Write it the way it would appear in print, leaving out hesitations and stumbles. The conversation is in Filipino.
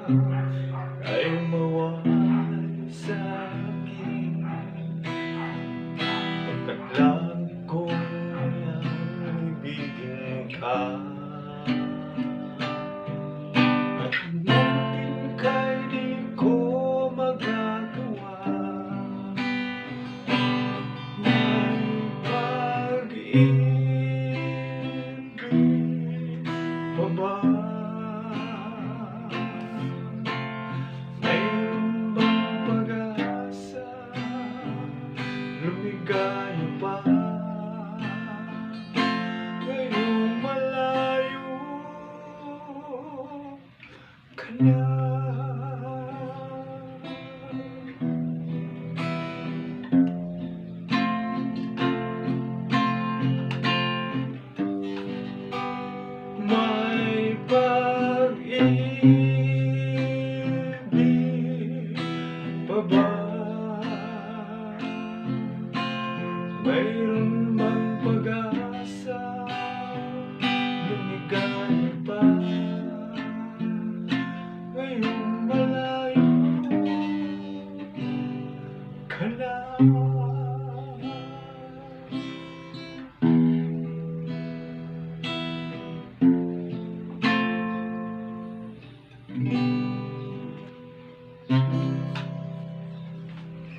ay mawalay sa'kin, pagkat lagi kong ibigin ka. At umutin ka'y di ko magagawa, may pag-ibig pa ba? Mayroon bang pag-asa, lumigaya pa, ngayong malayo ka na? May pag-ibig pa ba? Mayroon bang pag-asa,